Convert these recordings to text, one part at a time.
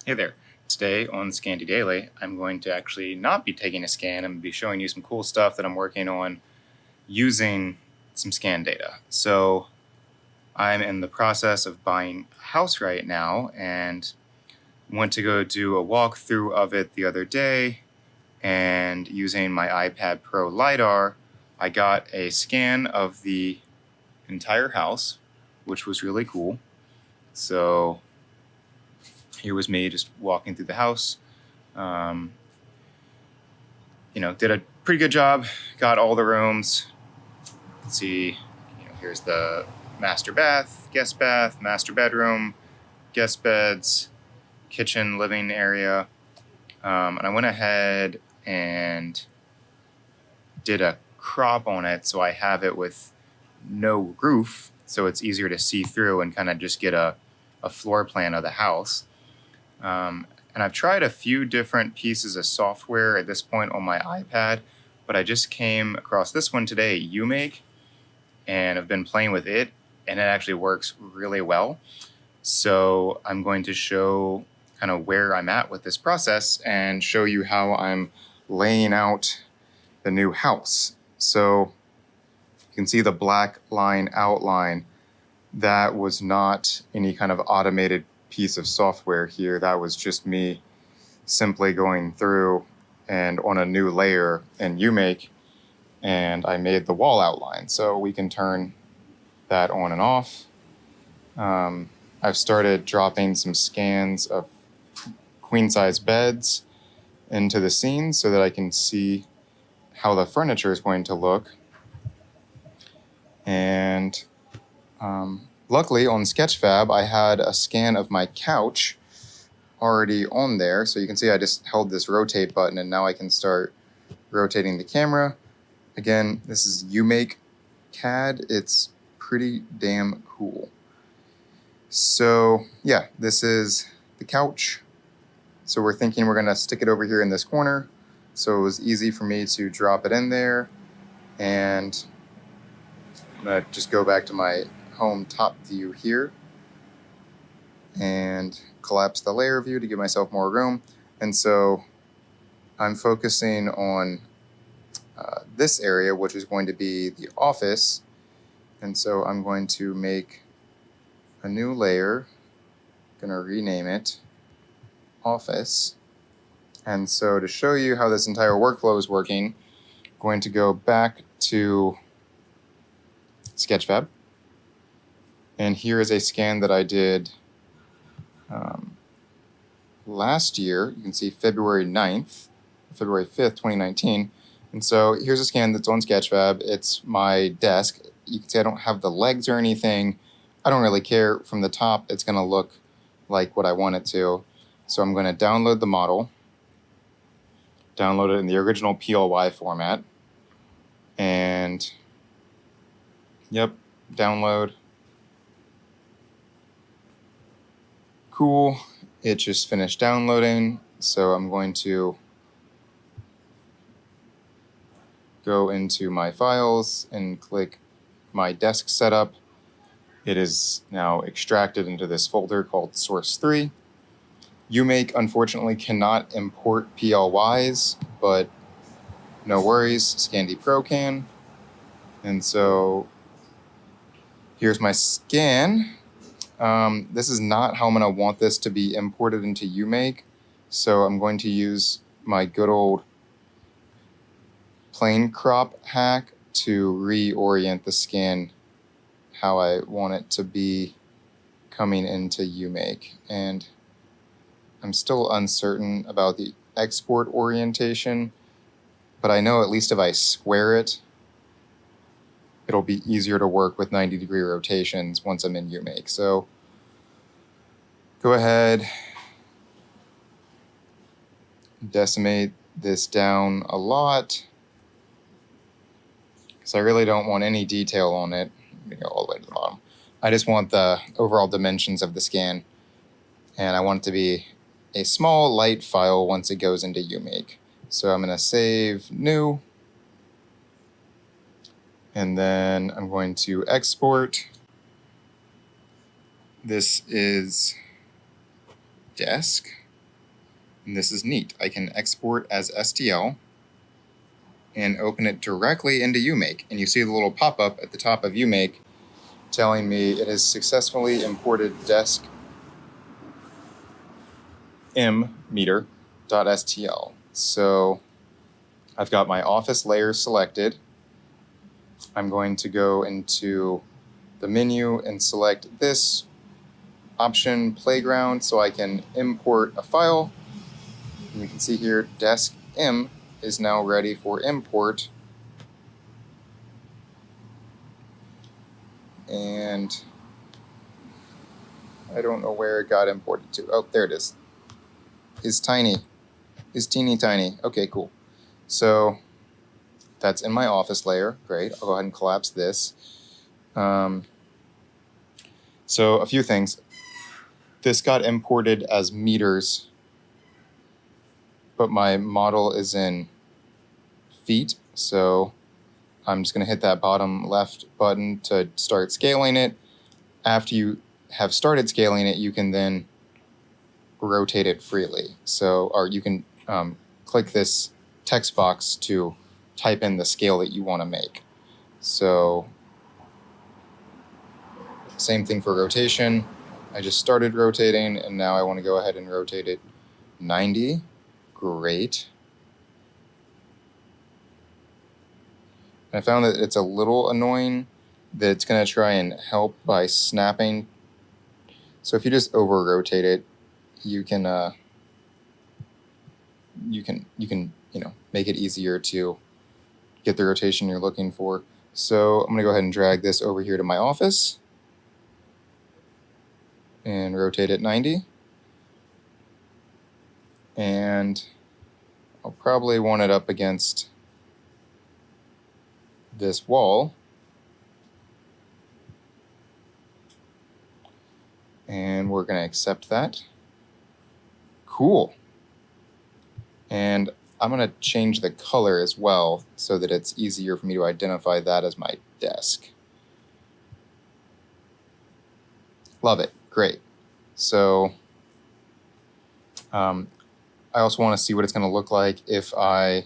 Hey there. Today on Scandy Daily, I'm going to actually not be taking a scan. I'm going to be showing you some cool stuff that I'm working on using some scan data. So I'm in the process of buying a house right now and went to go do a walkthrough of it the other day, and using my iPad Pro LiDAR, I got a scan of the entire house, which was really cool. So here was me just walking through the house. Did a pretty good job. Got all the rooms. Let's see, here's the master bath, master bedroom, guest beds, kitchen, living area. And I went ahead and did a crop on it so I have it with no roof, so it's easier to see through and kind of just get a floor plan of the house. And I've tried a few different pieces of software at this point on my iPad, but I just came across this one today, uMake, and I've been playing with it, and it actually works really well. So I'm going to show kind of where I'm at with this process and show you how I'm laying out the new house. So you can see the black line outline. That was not any kind of automated piece of software here. That was just me simply going through and on a new layer in uMake, and I made the wall outline. So we can turn that on and off. I've started dropping some scans of queen size beds into the scene so that I can see how the furniture is going to look. And luckily on Sketchfab, I had a scan of my couch already on there. So you can see I just held this rotate button and now I can start rotating the camera. Again, this is uMake CAD. It's pretty damn cool. So yeah, this is the couch. So we're thinking we're gonna stick it over here in this corner. So it was easy for me to drop it in there. And I'm gonna just go back to my home top view here and collapse the layer view to give myself more room. And so I'm focusing on this area, which is going to be the office. And so I'm going to make a new layer, going to rename it office. And so to show you how this entire workflow is working, I'm going to go back to Sketchfab. And here is a scan that I did last year. You can see February 5th, 2019. And so here's a scan that's on Sketchfab. It's my desk. You can see I don't have the legs or anything. I don't really care. From the top, it's going to look like what I want it to. So I'm going to download the model, download it in the original PLY format, and yep, download. Cool. It just finished downloading. So I'm going to go into my files and click my desk setup. It is now extracted into this folder called Source 3. uMake, unfortunately, cannot import PLYs, but no worries, Scandy Pro can. And so here's my scan. This is not how I'm going to want this to be imported into uMake. So I'm going to use my good old plane crop hack to reorient the scan how I want it to be coming into uMake. And I'm still uncertain about the export orientation, but I know at least if I square it, it'll be easier to work with 90-degree rotations once I'm in uMake. So go ahead, decimate this down a lot, because I really don't want any detail on it. Let me go all the way to the bottom. I just want the overall dimensions of the scan, and I want it to be a small, light file once it goes into uMake. So I'm going to save new, and then I'm going to export. This is desk. And this is neat. I can export as STL and open it directly into uMake. And you see the little pop-up at the top of uMake telling me it has successfully imported desk m meter.stl. So I've got my office layer selected. I'm going to go into the menu and select this option, playground, so I can import a file. And you can see here, desk m is now ready for import. And I don't know where it got imported to. Oh, there it is. Is tiny. Is teeny tiny. Okay, cool. So that's in my office layer. Great. I'll go ahead and collapse this. So a few things. This got imported as meters, but my model is in feet. So I'm just going to hit that bottom left button to start scaling it. After you have started scaling it, you can then rotate it freely. So, or you can click this text box to type in the scale that you want to make. So, same thing for rotation. I just started rotating, and now I want to go ahead and rotate it 90. Great. I found that it's a little annoying that it's going to try and help by snapping. So if you just over rotate it, you can make it easier to get the rotation you're looking for. So I'm going to go ahead and drag this over here to my office and rotate it 90. And I'll probably want it up against this wall. And we're going to accept that. Cool. And I'm going to change the color as well so that it's easier for me to identify that as my desk. Love it. Great. So I also want to see what it's going to look like if I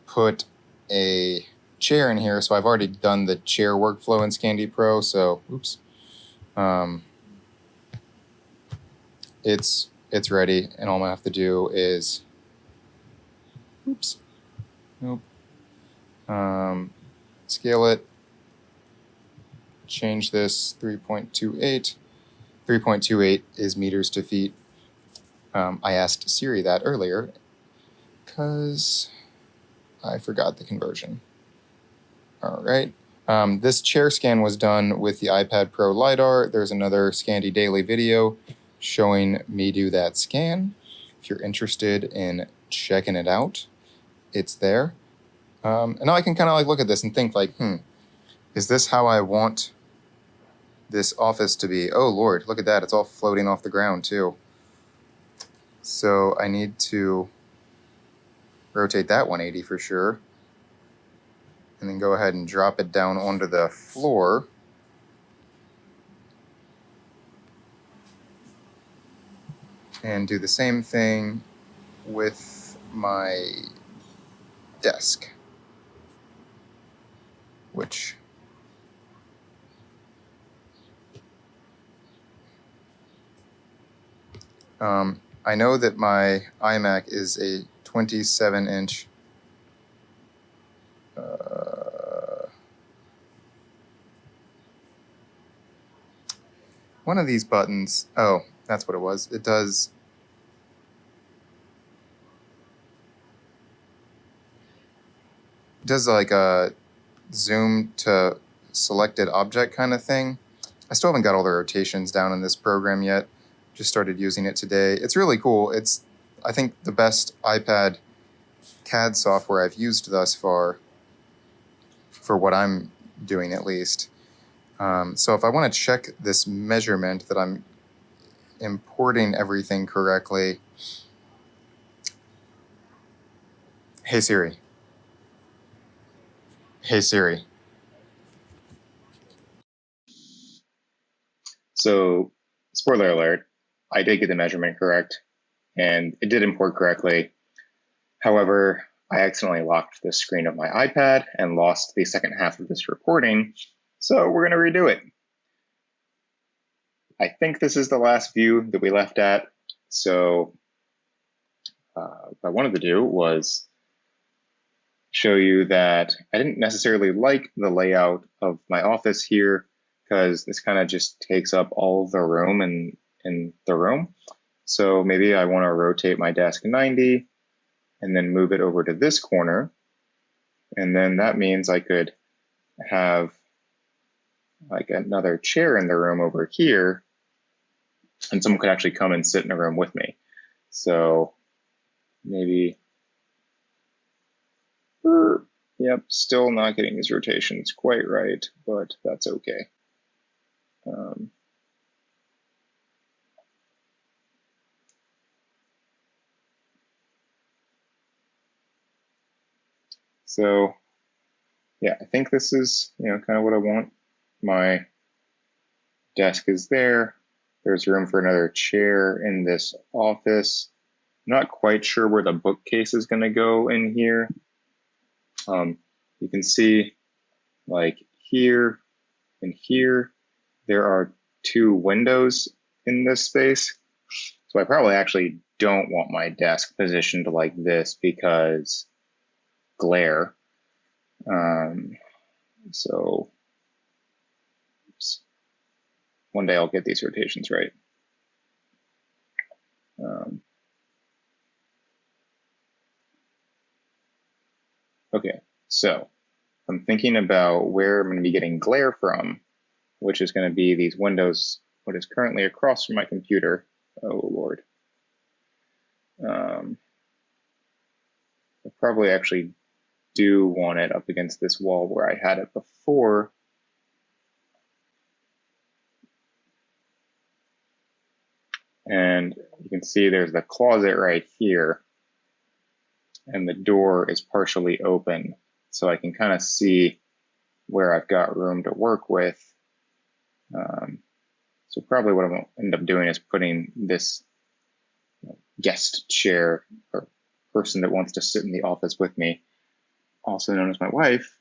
put a chair in here. So I've already done the chair workflow in Scandy Pro. So, oops. It's ready, and all I have to do is, scale it, change this 3.28. 3.28 is meters to feet. I asked Siri that earlier because I forgot the conversion. All right. This chair scan was done with the iPad Pro LiDAR. There's another Scandy Daily video showing me do that scan. If you're interested in checking it out, it's there. And now I can kind of look at this and think is this how I want this office to be? Oh Lord, look at that. It's all floating off the ground too. So I need to rotate that 180 for sure. And then go ahead and drop it down onto the floor. And do the same thing with my desk, which I know that my iMac is a 27-inch one of these buttons, oh, that's what it was. It does like a zoom to selected object kind of thing. I still haven't got all the rotations down in this program yet. Just started using it today. It's really cool. It's, I think, the best iPad CAD software I've used thus far for what I'm doing at least. So if I want to check this measurement that I'm importing everything correctly, hey Siri. Hey Siri. So, spoiler alert, I did get the measurement correct, and it did import correctly. However, I accidentally locked the screen of my iPad and lost the second half of this recording, so we're going to redo it. I think this is the last view that we left at, so what I wanted to do was show you that I didn't necessarily like the layout of my office here, because this kind of just takes up all of the room in the room. So maybe I want to rotate my desk 90 and then move it over to this corner. And then that means I could have like another chair in the room over here, and someone could actually come and sit in a room with me. So maybe, yep, still not getting these rotations quite right, but that's okay. So yeah, I think this is, kind of what I want. My desk is there. There's room for another chair in this office. I'm not quite sure where the bookcase is going to go in here. You can see like here and here, there are two windows in this space. So I probably actually don't want my desk positioned like this because glare. So oops. One day I'll get these rotations right. Okay, so I'm thinking about where I'm going to be getting glare from, which is going to be these windows, what is currently across from my computer. Oh, Lord. I probably actually do want it up against this wall where I had it before. And you can see there's the closet right here, and the door is partially open. So I can kind of see where I've got room to work with. So probably what I'm going to end up doing is putting this guest chair or person that wants to sit in the office with me, also known as my wife,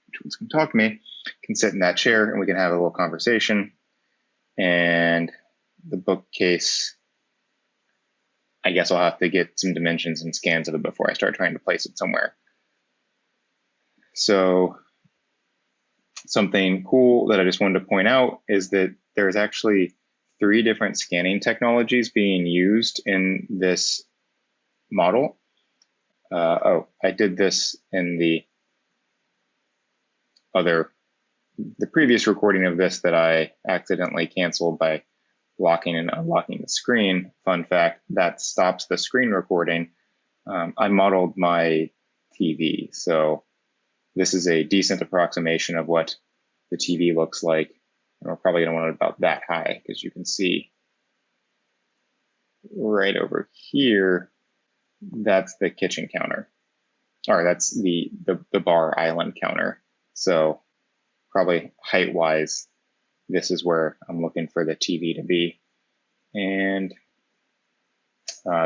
which one's going to talk to me, can sit in that chair and we can have a little conversation. And the bookcase, I guess I'll have to get some dimensions and scans of it before I start trying to place it somewhere. So something cool that I just wanted to point out is that there's actually 3 different scanning technologies being used in this model. I did this in the previous recording of this that I accidentally canceled by locking and unlocking the screen. Fun fact, that stops the screen recording. I modeled my TV, so this is a decent approximation of what the TV looks like. And we're probably going to want it about that high, because you can see right over here, that's the kitchen counter, or that's the bar island counter. So probably height-wise, this is where I'm looking for the TV to be. And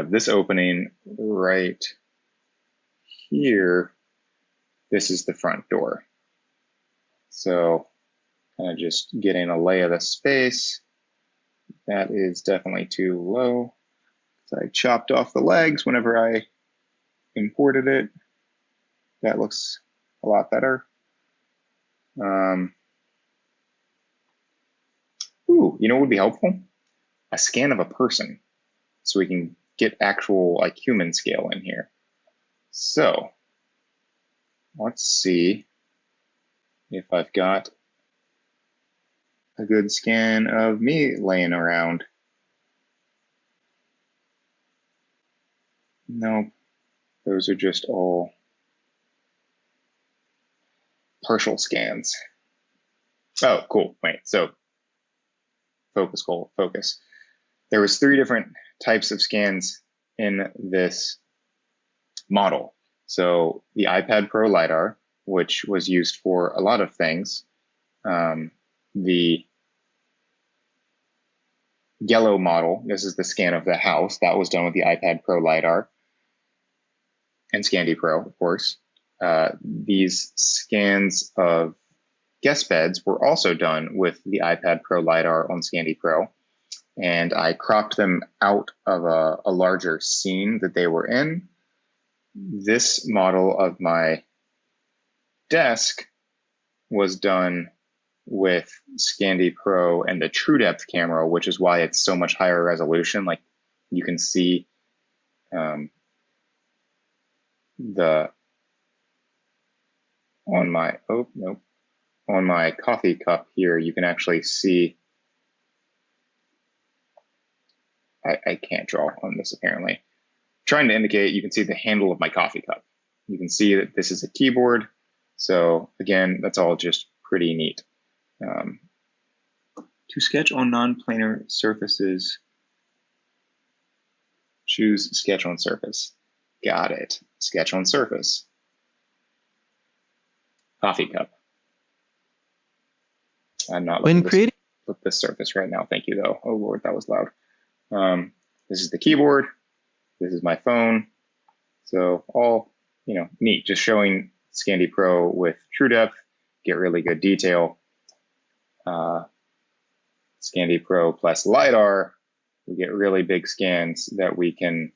this opening right here, this is the front door. So kind of just getting a lay of the space. That is definitely too low. So I chopped off the legs whenever I imported it. That looks a lot better. Ooh, you know what would be helpful? A scan of a person, so we can get actual like human scale in here. So let's see if I've got a good scan of me laying around. Nope, those are just all partial scans. Oh, cool. Wait, so focus. There was 3 different types of scans in this model. So the iPad Pro LiDAR, which was used for a lot of things. The yellow model, this is the scan of the house. That was done with the iPad Pro LiDAR and Scandy Pro, of course. These scans of guest beds were also done with the iPad Pro LiDAR on Scandy Pro. And I cropped them out of a larger scene that they were in. This model of my desk was done with Scandy Pro and the True Depth camera, which is why it's so much higher resolution. Like you can see on my coffee cup here, you can actually see, I can't draw on this apparently. Trying to indicate, you can see the handle of my coffee cup. You can see that this is a keyboard. So again, that's all just pretty neat. To sketch on non-planar surfaces, choose sketch on surface. Got it. Sketch on surface. Coffee cup. I'm not looking at this surface right now. Thank you, though. Oh, Lord, that was loud. This is the keyboard. This is my phone. So all, neat. Just showing Scandy Pro with True Depth, get really good detail. Scandy Pro plus LiDAR, we get really big scans that we can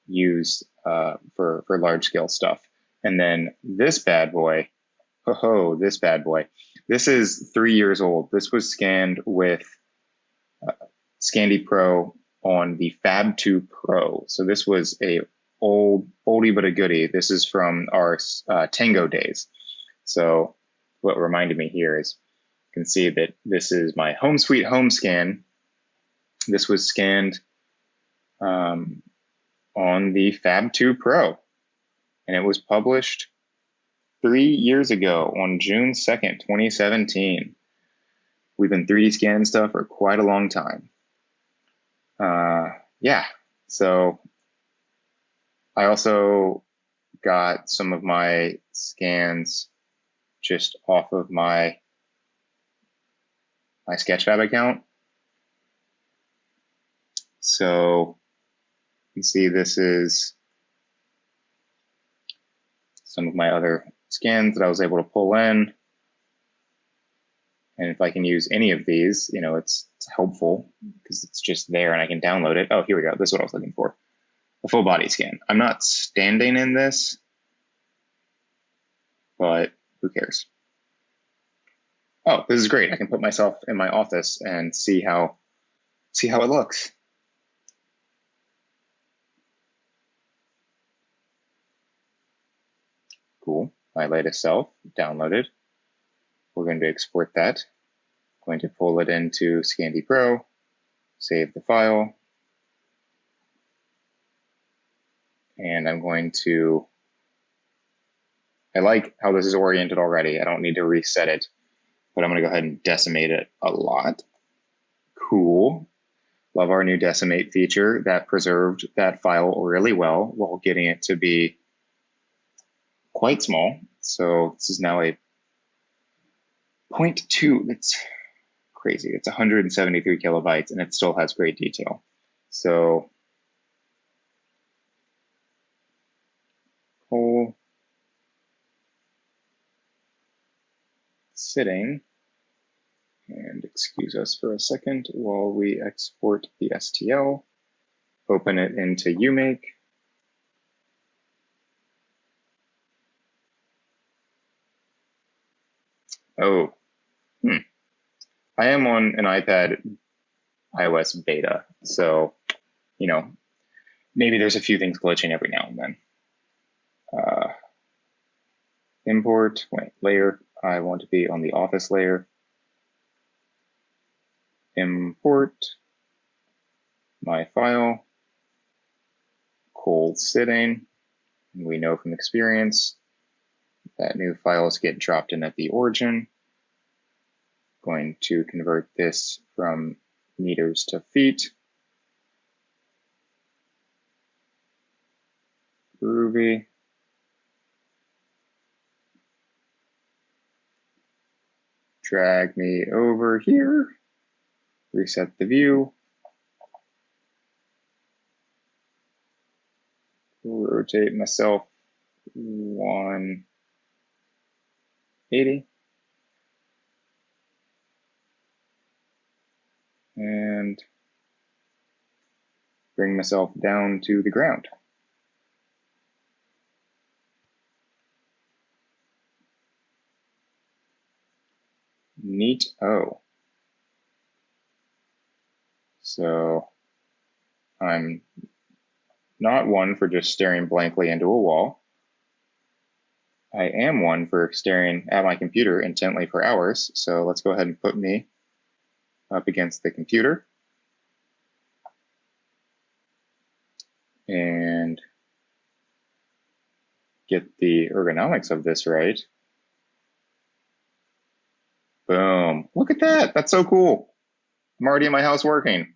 use for large scale stuff. And then this bad boy, this bad boy. This is 3 years old. This was scanned with Scandy Pro on the Fab 2 Pro. So this was a oldie but a goodie. This is from our Tango days. So what reminded me here is you can see that this is my Home Sweet Home scan. This was scanned on the Fab 2 Pro, and it was published 3 years ago on June 2nd, 2017. We've been 3D scanning stuff for quite a long time. Yeah, so I also got some of my scans just off of my Sketchfab account. So you can see this is some of my other scans that I was able to pull in. And if I can use any of these, it's helpful because it's just there and I can download it. Oh, here we go. This is what I was looking for. A full body scan. I'm not standing in this, but who cares? Oh, this is great. I can put myself in my office and see how it looks. Cool. My latest self downloaded. We're going to export that. Going to pull it into Scandy Pro, save the file, and I'm going to, I like how this is oriented already. I don't need to reset it, but I'm going to go ahead and decimate it a lot. Cool. Love our new decimate feature. That preserved that file really well while getting it to be quite small. So this is now a 0.2. That's crazy. It's 173 kilobytes and it still has great detail. So whole sitting, and excuse us for a second while we export the STL, open it into uMake. Oh, I am on an iPad iOS beta, so, maybe there's a few things glitching every now and then. Import, layer. I want to be on the Office layer. Import my file, cold sitting. And we know from experience that new files get dropped in at the origin. Going to convert this from meters to feet. Groovy. Drag me over here. Reset the view. rotate myself 180. And bring myself down to the ground. Neat-o. So I'm not one for just staring blankly into a wall. I am one for staring at my computer intently for hours. So let's go ahead and put me up against the computer. And get the ergonomics of this right. Boom. Look at that. That's so cool. I'm already in my house working.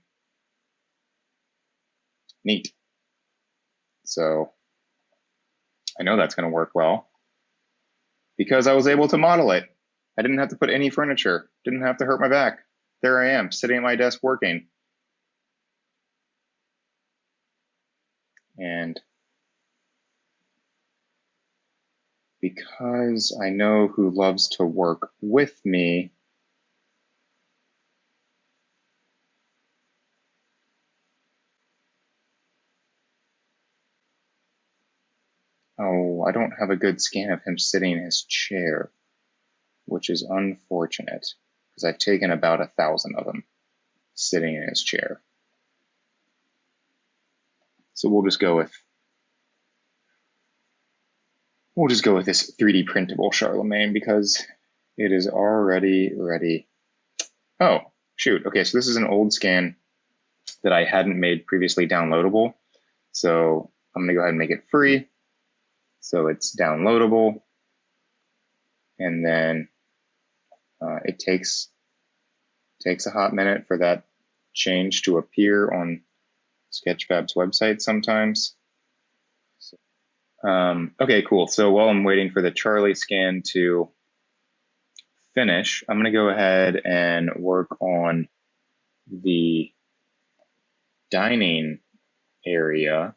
Neat. So I know that's going to work well because I was able to model it. I didn't have to put any furniture. Didn't have to hurt my back. There I am, sitting at my desk working. And because I know who loves to work with me, oh, I don't have a good scan of him sitting in his chair, which is unfortunate because I've taken about 1,000 of them sitting in his chair. So we'll just go with this 3D printable Charlemagne because it is already ready. Oh, shoot. Okay, so this is an old scan that I hadn't made previously downloadable. So I'm gonna go ahead and make it free. So it's downloadable. And then it takes a hot minute for that change to appear on Sketchfab's website sometimes. Okay, cool. So while I'm waiting for the Charlie scan to finish, I'm going to go ahead and work on the dining area.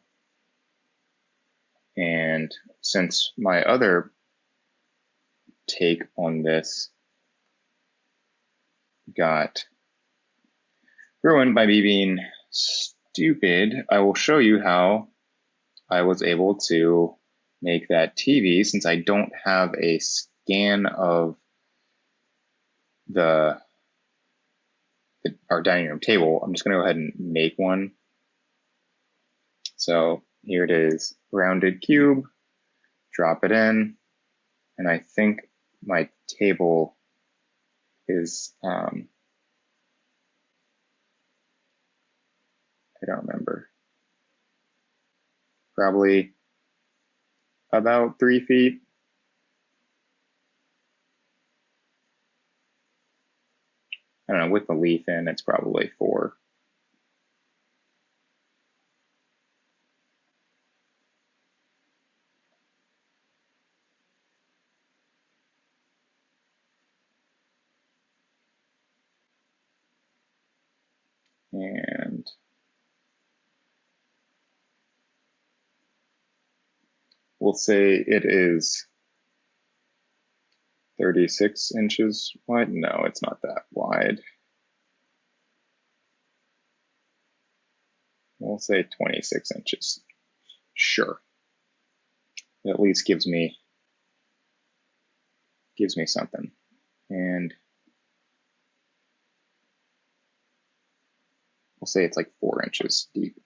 And since my other take on this got ruined by me being stupid, I will show you how I was able to make that TV since I don't have a scan of our dining room table. I'm just going to go ahead and make one. So here it is, rounded cube, drop it in, and I think my table is, I don't remember, probably about 3 feet. I don't know, with the leaf in, it's probably 4. And we'll say it is 36 inches wide. No, it's not that wide. We'll say 26 inches. Sure. It at least gives me something. And we'll say it's like 4 inches deep.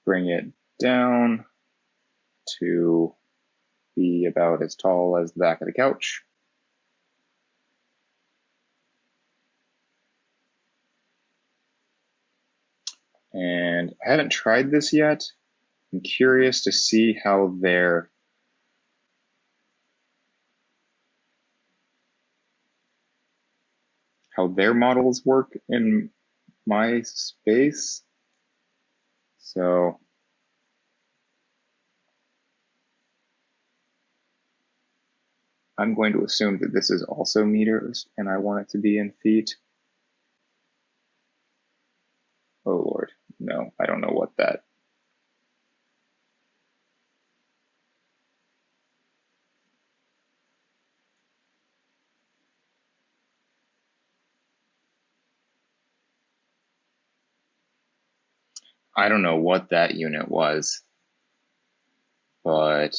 Bring it down to be about as tall as the back of the couch. And I haven't tried this yet. I'm curious to see how their models work in my space. So I'm going to assume that this is also meters and I want it to be in feet. Oh Lord, no, I don't know what that. I don't know what that unit was, but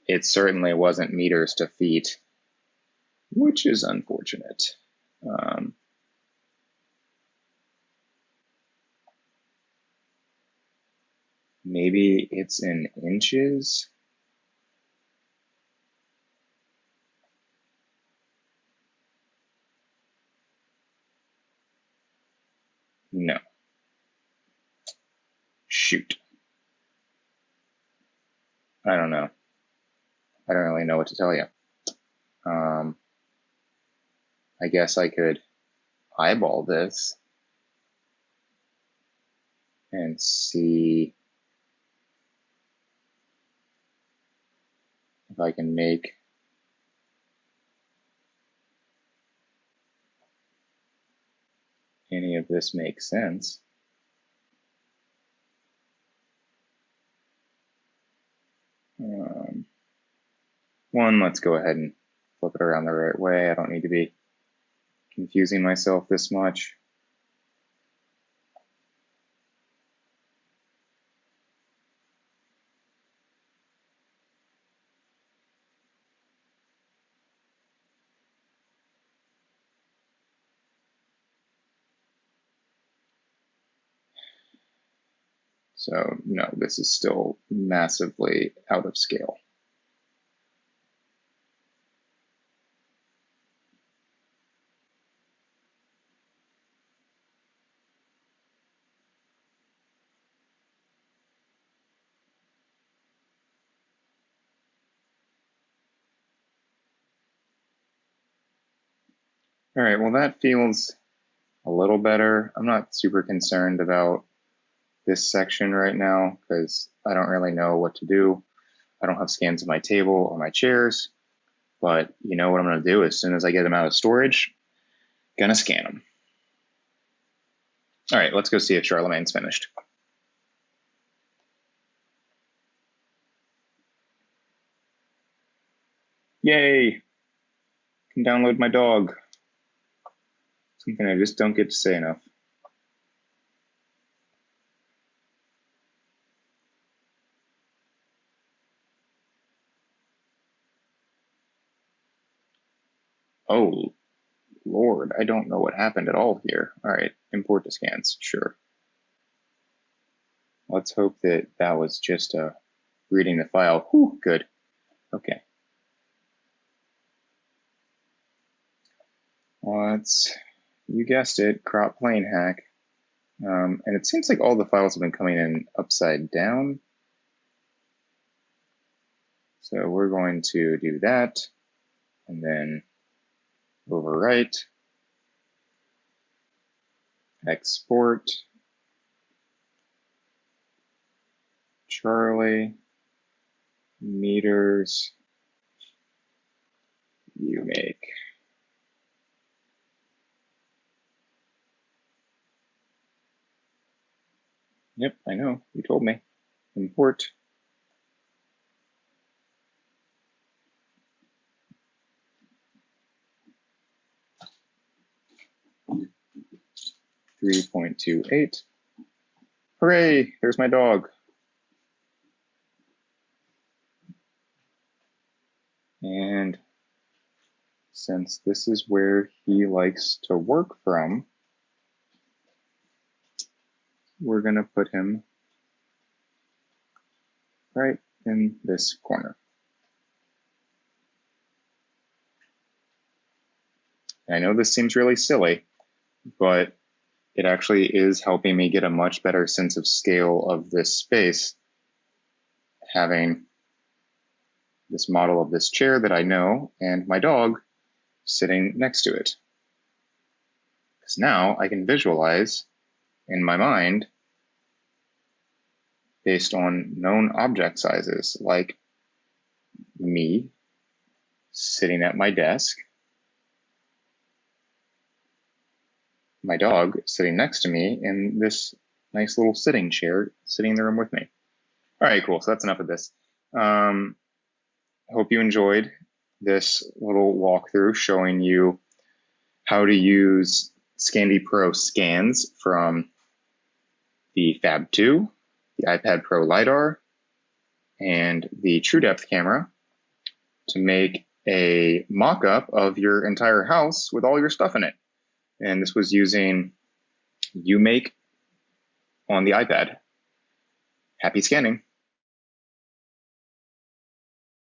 it certainly wasn't meters to feet, which is unfortunate. Maybe it's in inches. No. Shoot. I don't know. I don't really know what to tell you. I guess I could eyeball this and see if I can make any of this make sense. One, let's go ahead and flip it around the right way. I don't need to be confusing myself this much. So no, this is still massively out of scale. All right, well that feels a little better. I'm not super concerned about this section right now because I don't really know what to do. I don't have scans of my table or my chairs, but you know what I'm going to do as soon as I get them out of storage, gonna scan them. All right, let's go see if Charlemagne's finished. Yay! I can download my dog. Something I just don't get to say enough. Oh, Lord, I don't know what happened at all here. All right, import to scans, sure. Let's hope that that was just reading the file. Whew, good. Okay. Let's, you guessed it, crop plane hack. And it seems like all the files have been coming in upside down. So we're going to do that and then overwrite, export, Charlie, meters, uMake. Yep, I know, you told me. Import. .28. Hooray, there's my dog. And since this is where he likes to work from, we're going to put him right in this corner. I know this seems really silly, but it actually is helping me get a much better sense of scale of this space, having this model of this chair that I know and my dog sitting next to it. Because now I can visualize in my mind based on known object sizes, like me sitting at my desk, my dog sitting next to me in this nice little sitting chair, sitting in the room with me. All right, cool. So that's enough of this. Hope you enjoyed this little walkthrough showing you how to use Scandy Pro scans from the Fab 2, the iPad Pro LiDAR, and the TrueDepth camera to make a mock-up of your entire house with all your stuff in it. And this was using uMake on the iPad. Happy scanning.